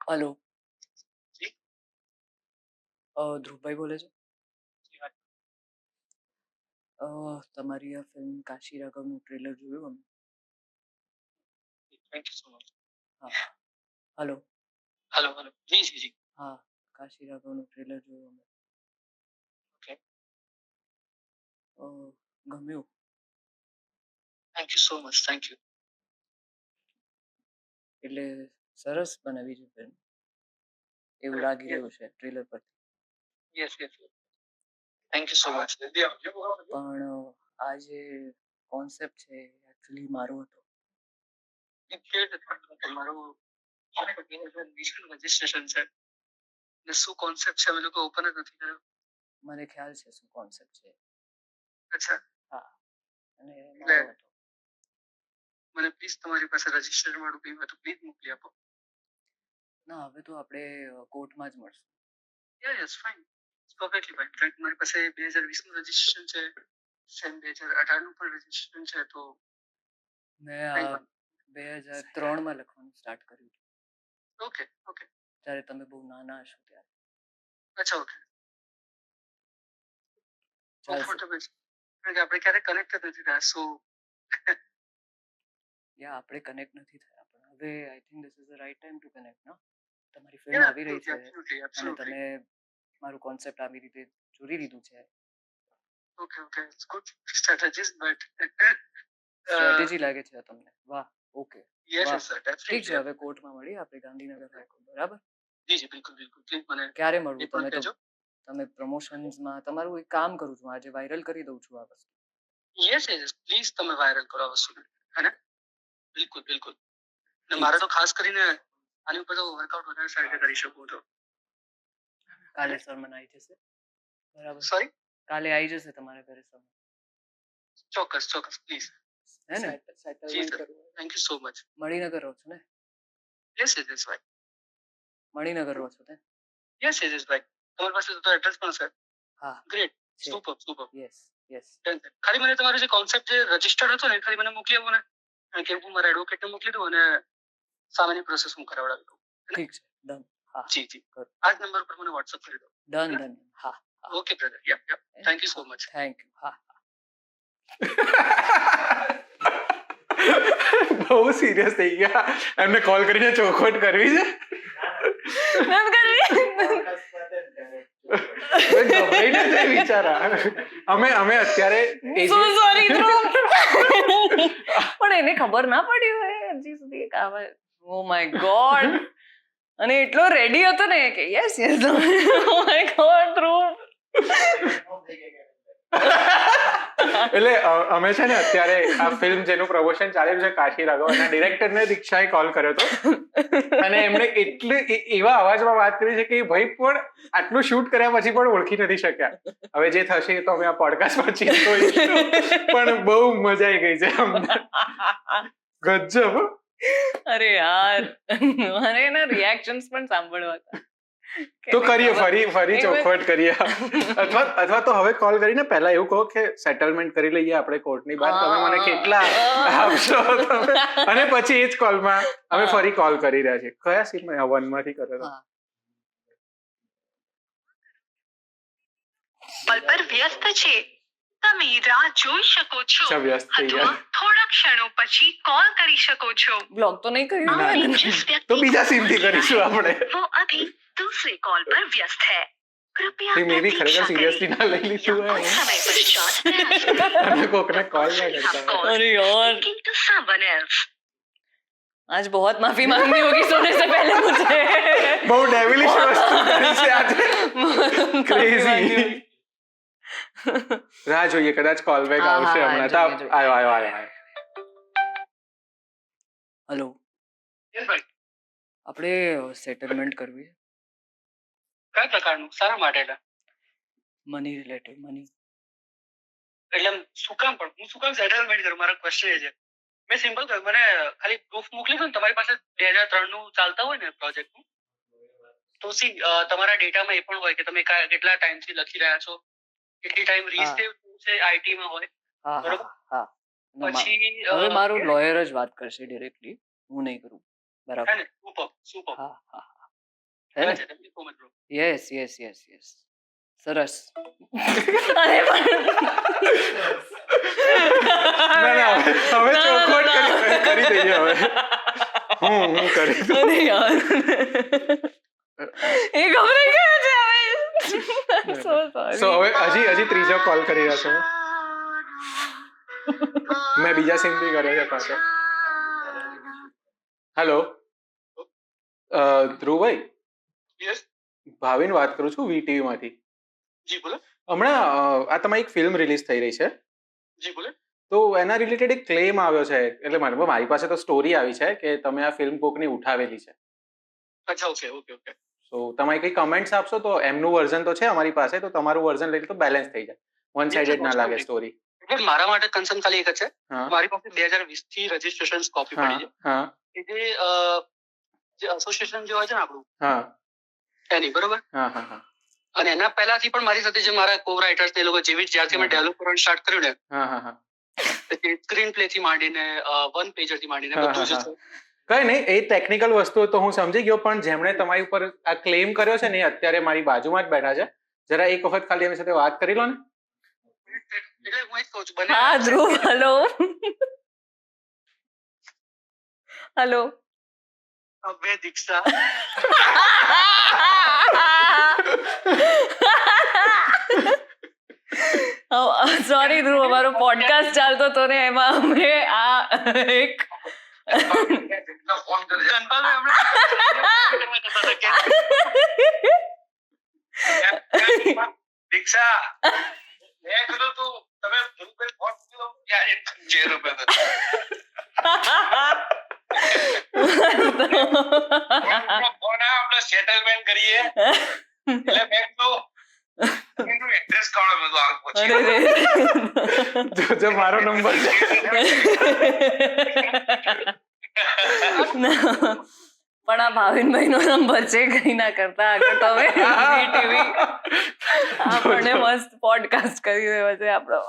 Hello. જી. ધ્રુવભાઈ બોલે છે? જી વાત. તમારી આ ફિલ્મ કાશી રાઘવનું ટ્રેલર જોયું અમે? Thank you so much. હા. હલો. Hello hello. જી જી જી. હા, કાશી રાઘવનું ટ્રેલર જોયું અમે. ઓકે. ગમ્યું? Thank you so much. Thank you. એટલે સરસ બનાવી છે ફિલ્મ એવું લાગી રહ્યું છે ટ્રેલર પરથી. Yes yes. Thank you so much. પણ આ જે કોન્સેપ્ટ છે એકચ્યુઅલી મારો હતો. તમારું રજીસ્ટ્રેશન છે ને શું કોન્સેપ્ટ છે અમે લોકો ઓપન જ નથી કર્યો. મને ખ્યાલ છે શું કોન્સેપ્ટ છે. અચ્છા. હા, અને મારો હતો. મને પ્લીઝ તમારી પાસે રજીસ્ટ્રેશન વાળું કંઈ હોય તો પ્લીઝ મોકલી આપો. ના, હવે તો આપણે કોર્ટમાં જ મળશું. Yes fine. Perfectly fine. કારણ કે મારી પાસે 2020 નું રજીસ્ટ્રેશન છે, સેમ 2018 નું પણ રજીસ્ટ્રેશન છે. તો મેં 2003માં લખવાનું સ્ટાર્ટ કર્યું હતું. Okay okay. જ્યારે તમે બહુ નાના હશો ત્યારે. અચ્છા ઓકે. ચાલશે. કમ્ફર્ટેબલ છે કારણ કે આપણે ક્યારે કનેક્ટ જ નથી થયા. સો આપણે કનેક્ટ નથી થયા, પણ હવે I think this is the right time to connect. No, તમારી ફિલ્મ આવી રહી છે અને તમે મારું કોન્સેપ્ટ આવી રીતે જોડી લીધું છે. Okay okay. It's good strategies but strategy લાગે છે તમને? વાહ. ઓકે. Yes sir. ઠીક છે, હવે કોર્ટમાં મળીએ આપણે ગાંધીનગર હાઈકોર્ટ. બરાબર? જી જી બિલકુલ બિલકુલ. પ્લીઝ મને ક્યારે મળવું? તમે પ્રમોશન્સમાં તમારું એક કામ કરું છું, આજે વાયરલ કરી દઉં છું આ વસ્તુ. યસ યસ પ્લીઝ તમે વાયરલ કરો આ વસ્તુ, હે ને? બિલકુલ બિલકુલ. ને મારે તો ખાસ કરીને આની ઉપર તો વર્કઆઉટ વધારે સારી રીતે કરી શકું તો કાલે સર મને આવી જશે. બરાબર? સોરી, કાલે આવી જશે તમારા ઘરે સર. ચોક્કસ ચોક્કસ પ્લીઝ, હે ને? જી sir. Thank you so much. Maninagar રહો છો ને? યસ યસ ભાઈ. મણિનગર રહો છો ને? યસ યસ ભાઈ. તમારી પાસે તો એડ્રેસ પણ છે. હા, great. Super super. Yes yes. ખાલી મને તમારો જે કોન્સેપ્ટ જે રજિસ્ટર્ડ હતો ને ખાલી મને મોકલી આપો ને, કે હું મારા એડવોકેટને મોકલી દઉં અને સામેની પ્રોસેસ હું કરાવડાવી દઉં. ઠીક છે, ડન. હા જી જી. આ જ નંબર પર મને વોટ્સઅપ કરી દો. ડન. હા. Okay brother. Yup. Thank you so much. Thank you. હા. બહુ સિરિયસ થઈ ગયા. એમને કોલ કરીને ચોખવટ કરવી છે. ગભરાઈને જ વિચારા. અમે અત્યારે પણ એને ખબર ના પડી હોય હજી સુધી. Oh my God. અને એટલો રેડી હતો ને કે yes yes. Oh my God Dhruv. એટલે અમે છે ને અત્યારે આ ફિલ્મ જેનું પ્રમોશન ચાલ્યું છે કાશી રાઘવ, એના ડિરેક્ટરને દીક્ષાએ કોલ કર્યો હતો અને એમણે એવા અવાજમાં વાત કરી છે કે ભાઈ પણ આટલું શૂટ કર્યા પછી પણ ઓળખી નથી શક્યા. હવે જે થશે એ તો અમે આ પોડકાસ્ટ પછી જોઈશું, પણ બહુ મજા આવી ગઈ છે અમને. ગજબ. અરે યાર, મારે એના રિએક્શન્સ પણ સાંભળવા હતા. તો કરીએ ફરી ચોખવટ કરીએ. અથવા તો હવે કોલ કરીને પહેલા એવું કહો કે સેટલમેન્ટ કરી લઈએ આપણે કોર્ટની બહાર, તમે મને કેટલા આપશો તમે, અને પછી એ જ કોલમાં અમે ફરી કોલ કરી રહ્યા છીએ. કયા સીનમાં 1 માંથી કર્યો? કોલ પર વ્યસ્ત છે, તમે રાહ જોઈ શકો છો અથવા થોડા ક્ષણો પછી કોલ કરી શકો છો. બ્લોક તો નહીં કર્યું તો બીજા સીમથી કરીશું આપણે. वो अभी दूसरे कॉल पर व्यस्त है, कृपया મે બી ખરેખર સિરિયસલી ના લઈ લીધું હોય समय पश्चात અને કોકને કોલ ના કરતા. अरे यार, to someone else. आज बहुत माफी मांगनी होगी सोने से पहले मुझे. બહુ ડેવિલિશ વસ્તુ કરી છે આજે. ક્રેઝી. રાહ જોઈએ, કદાચ કોલ બેક આવશે હમણાં. આયો. હેલો. યસ ભાઈ. આપણે સેટલમેન્ટ કરવી છે. કયા પ્રકારનું? સારા માટે? Money related. મની એટલે શું કામ સેટલમેન્ટ કરું? મારો ક્વેશ્ચન એ છે. મેં સિમ્પલ કહ્યું, મને ખાલી પ્રૂફ મોકલી દો ને. તમારી પાસે 2003 નું ચાલતા હોય ને પ્રોજેક્ટનું, તો તમારા ડેટામાં એ પણ હોય કે તમે કેટલા ટાઈમથી લખી રહ્યા છો, કેટલી ટાઈમ રીસેવ છે આઈટીમાં હોય. હા. પછી હવે મારો લોયર જ વાત કરશે ડાયરેક્ટલી, હું નહીં કરું. બરાબર? સુપર. હા. હે ને? Thank you so much, bro. Yes yes yes yes સરસ અરે પણ ના ના હવે ચોખવટ કરી દઈએ હવે હું કરી દઉં. અરે યાર એ ગભરાઈ ગયો છે હવે સો સોરી સો હવે હજી ત્રીજો કોલ કરી રહ્યા છો મેં બીજા સીન થી કર્યો છે પાછો. હેલો ધ્રુવભાઈ, Yes, ભાવિન વાત કરું છું VTV માંથી. જી બોલો. હમણાં આ તમારી એક ફિલ્મ રિલીઝ થઈ રહી છે, જી બોલો. તો એના રિલેટેડ એક ક્લેમ આવ્યો છે, એટલે મારી પાસે તો સ્ટોરી આવી છે કે તમે આ ફિલ્મ કોકની ઉઠાવેલી છે. અચ્છા, ઓકે. સો તમે કઈ કમેન્ટ્સ આપશો તો એમનું વર્ઝન તો છે અમારી પાસે, તો તમારું વર્ઝન લઈ તો બેલેન્સ થઈ જાય, વન સાઇડેડ ના લાગે સ્ટોરી. એટલે મારા માટે કન્સર્ન ખાલી એક જ છે. હા મારી પાસે 2020 થી રજીસ્ટ્રેશન કોપી પડી છે. હા કે જે એસોસિએશન જે હોય છે ને આપણું હા એની, બરોબર. હા હા હા અને એના પહેલાથી પણ મારી સાથે જે મારા કો રાઇટર્સ એ લોકો જ્યારથી મેં ડેવલપ કરવાનું સ્ટાર્ટ કર્યું ને, હા હા હા સ્ક્રીન પ્લે થી માંડીને વન પેજર થી માંડીને હા, બધું જ હા, છે. કઈ નહીં, એ ટેકનિકલ વસ્તુઓ તો હું સમજી ગયો, પણ જેમણે તમારી ઉપર આ ક્લેમ કર્યો છે ને એ અત્યારે મારી બાજુમાં જ બેઠા છે. જરા એક વખત ખાલી એમની સાથે વાત કરી લો ને. એટલે હું એ જ કહું છું, બને હા ધ્રુવ હેલો હેલો હવે દીક્ષા સોરી ધ્રુવ, અમારો પોડકાસ્ટ ચાલતો હતો ને એમાં અમે આ એક ફોન કરી દીક્ષા મેં કીધું તું તમે ધ્રુવભાઈ ફોન કર્યો યાર, એક જે રૂપિયા ફોન આપણે સેટલમેન્ટ કરીએ, એટલે મેં કીધું એનું એડ્રેસ કાઢો, મેં તો આગ પછી જો મારો નંબર છે. પણ આ ભાવિનભાઈ નો નંબર છે, કઈ ના કરતા આગળ તમે VTV આપણને મસ્ત પોડકાસ્ટ કરી રહ્યો છે આપણો.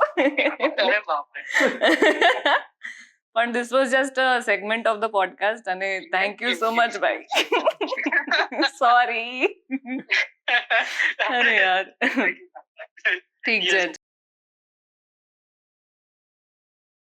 અરે બાપરે. પણ this was just a segment of the podcast અને થેન્ક યુ સો મચ ભાઈ. સોરી. અરે યાર ઠીક છે.